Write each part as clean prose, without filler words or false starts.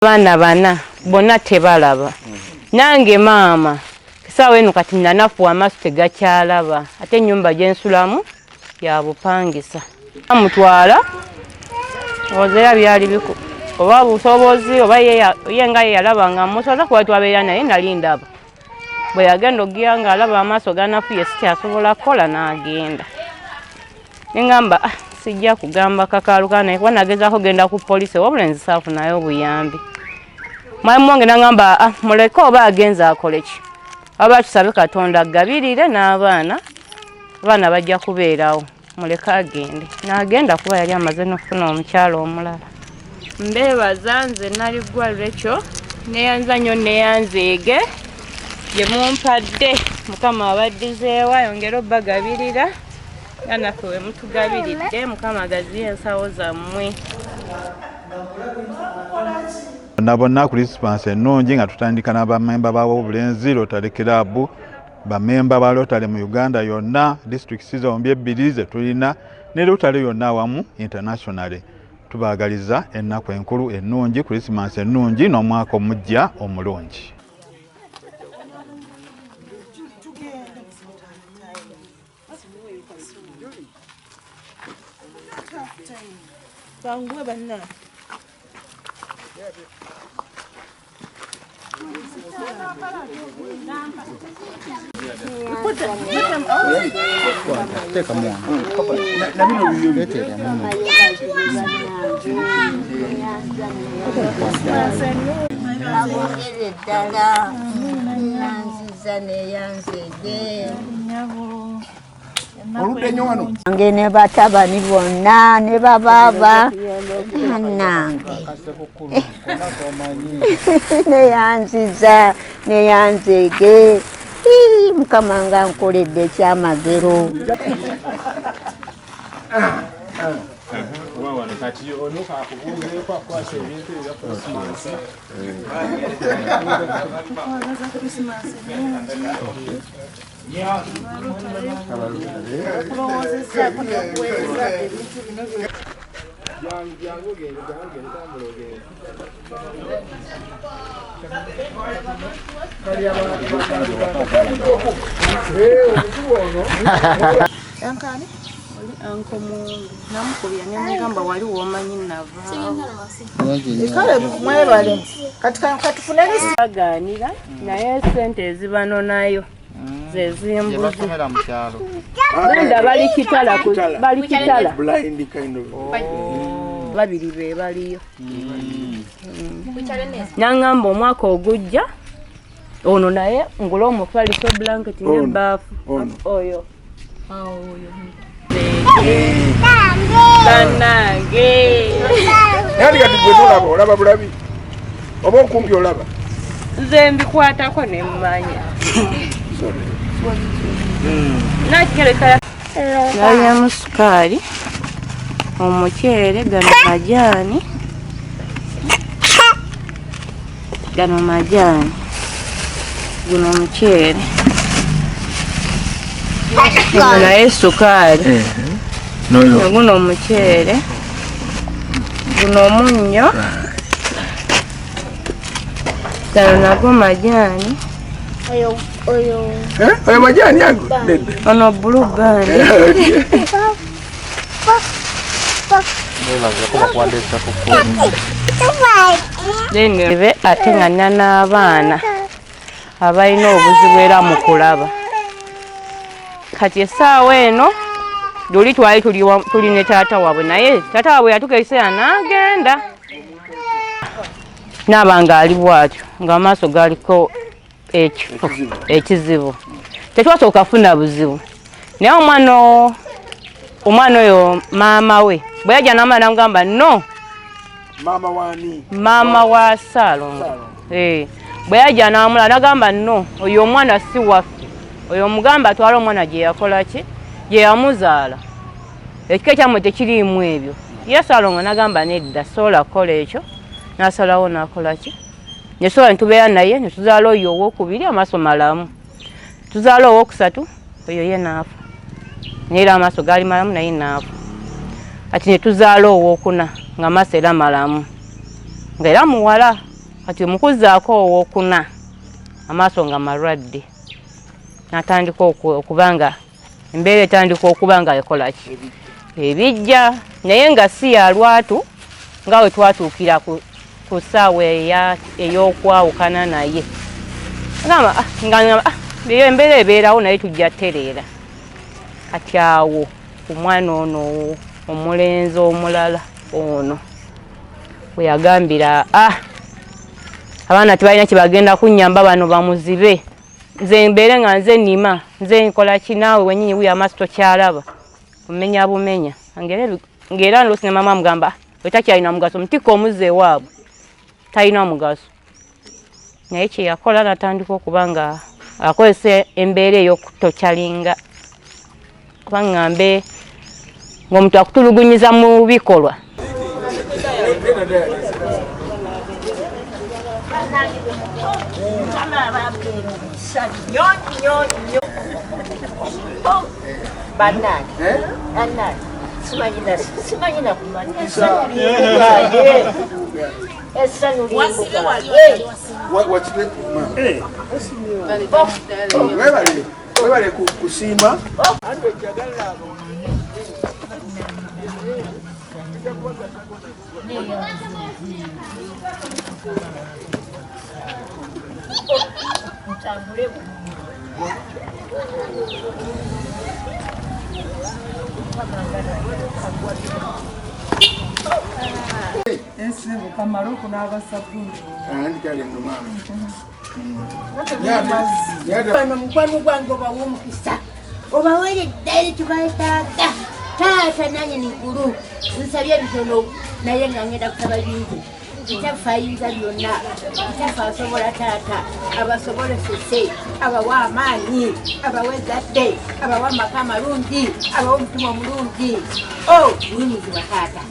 Abana bana bonna tebalaba. Nange maama kisaawe eno kati nanafu amaaso tegakyalaba ate ennyumba gye nsulamu ya bupangisa. Amutwala ozera byali biku oba busobozi oba ye nga yalaba nga musoza kuba twabeera naye nali ndaba. Bwe yagenda ogiya nga alaba amaaso ganafuye sikyasobola kukola n'agenda. Ne ngamba sijja kugamba kakaaluka naye kuba nagezaako genda ku poliisi wabula nzisaafu naye obuyambi. Mwalimu wange n'agamba muleke oba agenza akole ki. Aba tusabe Katonda agabirire n'abaana bajja kubeerawo. Muleke agende. N'agenda kuba yali amaze n'okufuna omukyalo omulala. Mbeebaza nze nali ggwaliro ekyo neyanza nnyo neyanzeege gye mumpadde Mukama abaddizeewo ayongere obbagabirira nga naffe we mutugabiridde Mukama agaziye ensawo zammwe. Bonna Christmas ennungi nga tutandika n'abamemba b'obulenzi Rotary Club, bamemba ba Rotary mu Uganda yonna, districts zombi ebbiri ze tulina ne Rotary yonna awamu internationally. Tubaagaliza ennaku enkulu ennungi, Christmas ennungi n'omwaka omujja omulungi. Ne batabani bonna ne bababa nange neyanziza neyanzege Mukama nga nkoledde ekyamagero. Yankani ankomu namukubya nemugamba wali womanyi nava kale mwebale katufunere aganira naye sente ezibanonayo zezimbuzi benda bali kitala blind kind of babiri be baliyo nangamba omwaka ogujja ono naye ngula omufaliso blanket ne baafu oyo Tanage. Yali kati gwe tolaba olaba bulabi. Oba okumpi olaba. Nze mbikwatako ne mmanya. Nakikereka ya musukali omukyere gano majani guno omukyere naye sukali guno omukyere guno omunnyo gano nago majani oyo majani ago ono blue band then ate nga nina n'abaana abalina obuzibu era mu kulaba. Kati essaawa eno duli twali tuli ne taata waabwe naye taata waabwe yatuuka ekiseera n'agenda n'abanga ali bw'atyo ng'amaaso galiko ekizibu. Tetwasooka kufuna buzibu naye omwana oyo maama we bwe yajja n'amala n'amugamba no maama wa Saalongo bwe yajja n'amula n'agamba no oyo omwana si waffe oyo omugamba atwala omwana gye yakola ki gye yamuzaala ekika kyammwe tekiriimu ebyo. Ye Saalongo n'agamba nedda sola kukola ekyo n'asalawo n'akola ki nesobola netubeera naye netuzaala oyo owokubiri amaaso malamu tuzaala owokusatu oyo ye naafa naye amaaso gaali malamu naye naafa ati netuzaala owokuna nga amaaso era malamu nga era muwala kati mukuzaako owokuna amaaso nga malwadde natandika okubanga embeera etandika okuba nga ekolaki ebijja naye nga si ya lwatu nga we twatuukira ku ssaawa ey'okwawukana naye eyo embeera ebeerawo naye tujja tereera kati awo ku mwana ono omulenzi omulala ono we yagambira abaana tebalina kyebagenda kunnyamba bano bamuzibe nze mbeere nga nze nnima nze nkola kinaawe wenyini wuyo amaaso tokyalaba omenya bumenya ng'era noluusi ne mama amugamba wetakyalina mugaso mutikka omuzza ewaabwe talina mugaso naye kye yakola natandika okuba nga akozesa embeera ey'okutokyalinga kuba ŋŋambe ng'omuntu akutulugunyiza mu bikolwa webale kusiima mukwano gwange obawa omukisa obaweredde tubayetaaga taata nanye nikulu nsabye ebitono naye nga ngenda kusaba bingi kitaffe ayinza byonna kitaffe asobola taata abasobolesese abawa amaanyi abawa ezadde abawa amaka amalungi abawa omutima omulungi nyinizibwa taata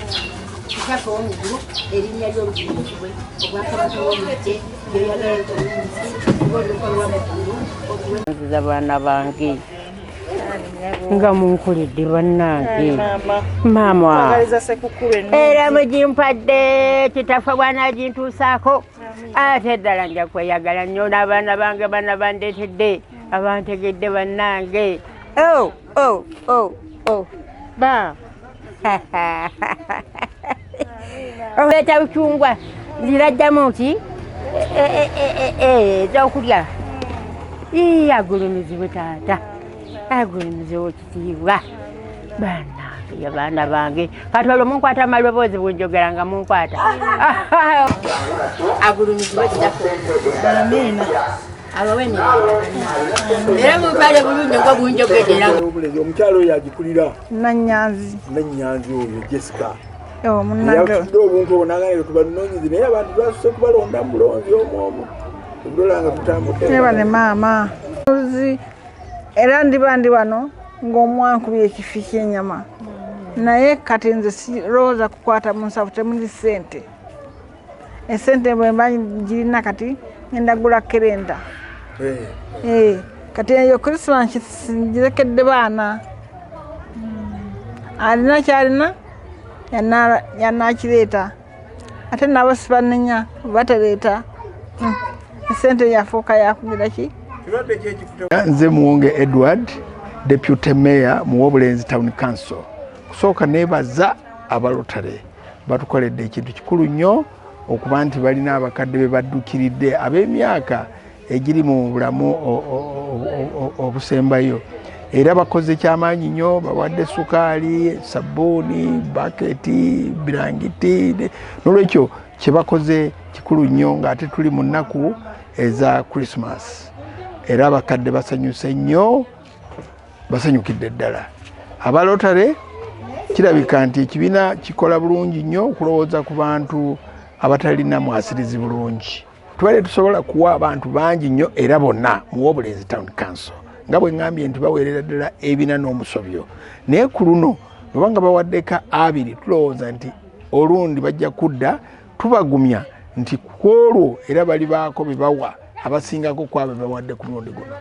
kitaffe womugulu erinnya ly'olugulumizibwe obwakabaka w'omujje nziza baana bange nga munkulidde bannange maama era mugimpadde kitaffe bwana agintuusaako ate eddala nja kweyagala nnyo n'abaana bange bana bandeetedde abantegedde bannange ba oleeta bucungwa zirajjamu nti ezokulya agulumizibwe taata agulumizibwe ekitiibwa bannange abaana bange kati olwo munkwata amaloboozi bunjogera nga munkwata agulumizibwe kitaffe abawenera era mutwale bulungi nga bunjogedera omukyalo oyo agikulira Nanyanzi oyo Jessica munange obuntu obwo naganire tubanoonyizi naye abantu basuse kubalonda mulonzi omwomo ebulolanga tutambudde nebane maama era ndi wano ng'omwankubye ekifi ky'ennyama naye kati nze sirowooza kukwata mu nsavu temuli ssente esente bwe mba girina kati ngenda gula kerenda kati eyo Christmas ngirekedde baana alina kyalina yanakireeta ate nabo sibanenya batereeta esente yafuuka yakugira ki nze Muwonge Edward Deputy Mayor mu Obulenzi Town Council kusooka neebaza abalotale batukoledde ekintu kikulu nnyo okuba nti balina abakadde be baddukiridde ab'emyaka egiri mu bulamu obusembayo era bakoze kyamaanyi nnyo bawadde sukaali sabbuuni baketi birangiti n'olwekyo kye bakoze kikulu nnyo ng'ate tuli mu nnaku eza Christmas era abakadde basanyuse nnyo basanyukidde ddala abalotale kirabika nti ekibiina kikola bulungi nnyo okulowooza ku bantu abatalina mwasirizi bulungi tubale tusobola kuwa abantu bangi nnyo era bonna mu Obulenzi Town Council nga bwe ngambye nti baweerera ddala ebina n'omusobyo naye ku luno bwebanga bawaddeka abiri tulowooza nti olundi bajja kudda tubagumya nti kwolwo era bali baako be bawa abasingako kwabe bawadde ku mulundi guno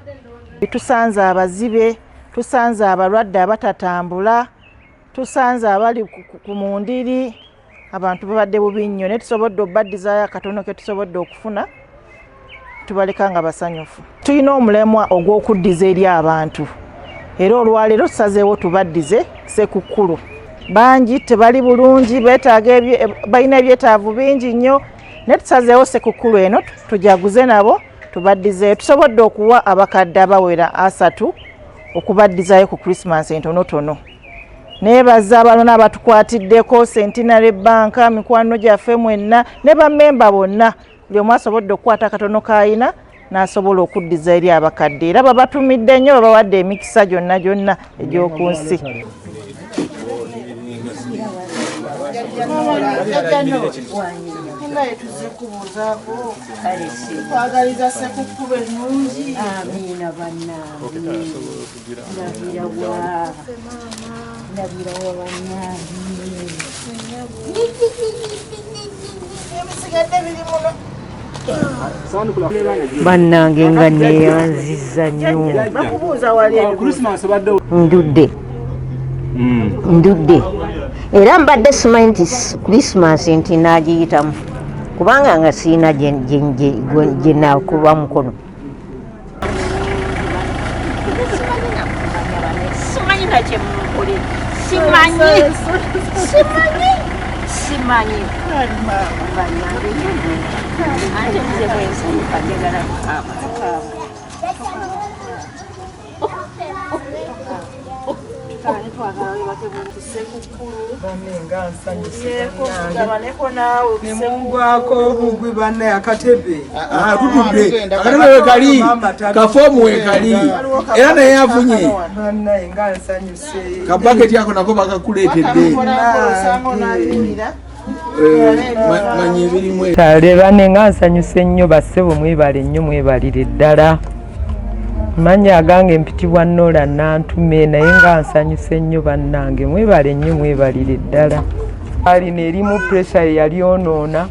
tusanze abazibe tusanze abalwadde abatatambula tusanze abali ku mundiri abantu babadde bubi nnyo ne tusobodde obbaddizayo akatono ke tusobodde okufuna tubaleka nga basanyufu. Tulina omulemwa ogw'okuddiza eri abantu era olwaleero tusazeewo tubaddize sekukulu. Bangi tebali bulungi, balina ebyetaavu bingi nnyo ne tusazeewo sekukulu eno tujaguze nabo tubaddizeeyo. Tusobodde okuwa abakadde abawera 3 okubaddizayo ku Christmas entonotono. Nebaza abalona abatukwatiddeko Centenary Bank, mikwano gyaffe mwenna ne bammemba bonna buli omu asobodde okukwata akatono kayina n'asobola okuddiza eri abakadde era babatumidde nnyo babawadde emikisa gyonna egy'oku nsi. Twagaliza sekukulu ennungi. Amiina bannange. Ndabirawo bannange. Ebisigadde biri muno. Bannange nga neeyanziza nnyo. Bakubuuza wali ndudde era mbadde simanyi nti Christmas nti naagiyitamu kubanga nga siina gye nakuba mukono. Simanyi nakyemukole, simanyi ate nze bwensanyuka njagala nemungwako obugwi banne akatebe wekali kafoomu wekali era naye afunye kabaketi ako nako bakakuleetedde manyi ebirimu tale banne nga nsanyuse nnyo bassebo mwebale nnyo mwebalire ddala. Manya agange mpitibwa Nola Nantume naye nga nsanyuse nnyo bannange mwebale nnyo mwebalire ddala. Alina erimu pressure yali onoona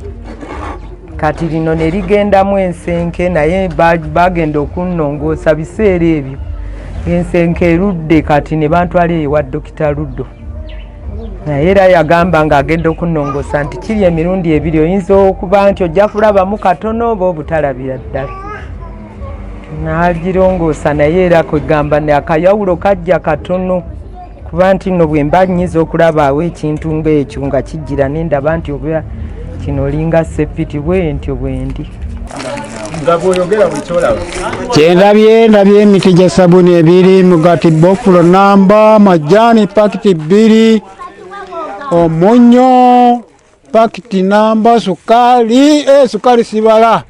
kati lino ne ligendamu ensenke naye bagenda okunnongoosa biseera ebyo ensenke erudde kati ne bantwala ewa Dokita Luddo naye era yagamba ng'agenda okunnongoosa nti kiri emirundi 2 oyinza okuba nti ojja kulabamu katono oba obutalabira ddala. Nagirongoosa naye era kwegamba akayawulo kajja katono kuba nti nno bwe mba nyiza okulabaawo ekintu ng'ekyo nga kijjira nendaba nti oba kino olinga sepiti bwentyo bwendi. Kyendabye emiti gya sabuni 2 mugati bofulo namba majani pakiti 2 omunyo pakiti namba sukali sibala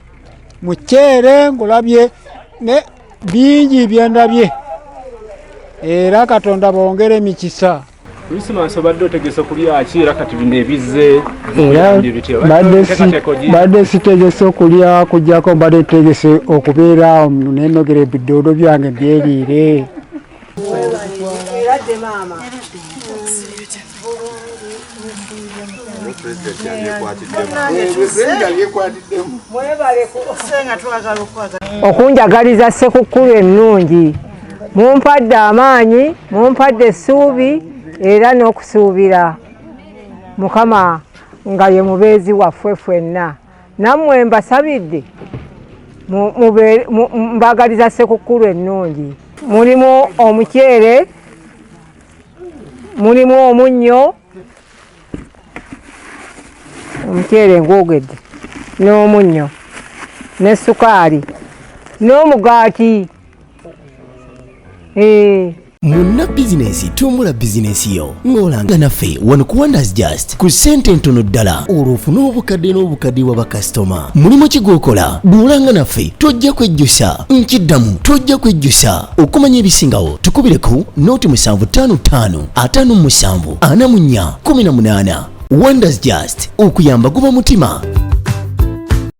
muceere ngulabye ne bingi byendabye era Katonda bongere emikisa. Christmas obadde otegese kulya ki era kati bino ebize badde sitegese okulya kujjako badde tegese okubeera nenogera ebidoodo byange byeriire. Okunjagaliza sekukulu ennungi, mumpadde amaanyi, mumpadde essuubi era n'okusuubira Mukama nga ye mubeezi waffe ffenna. Nammwe mbasabidde mbagaliza sekukulu ennungi. Mulimu omuceere, mulimu omunnyo, omuceere ngwogedde, n'omunnyo, ne sukaali, n'omugaati. Munna bizinesi tumbula bizinesi yo ng'olanga naffe wano ku Wonders Just ku ssente ntono ddala olwofuna obukadde n'obukadde wa bakasitoma. Mulimu kigookola bw'olanga naffe tojja kwejjusa nkiddamu tojja kwejjusa okumanya ebisingawo tukubire ku nooti 755 57 44 18. Wonders Just okuyamba guba mutima.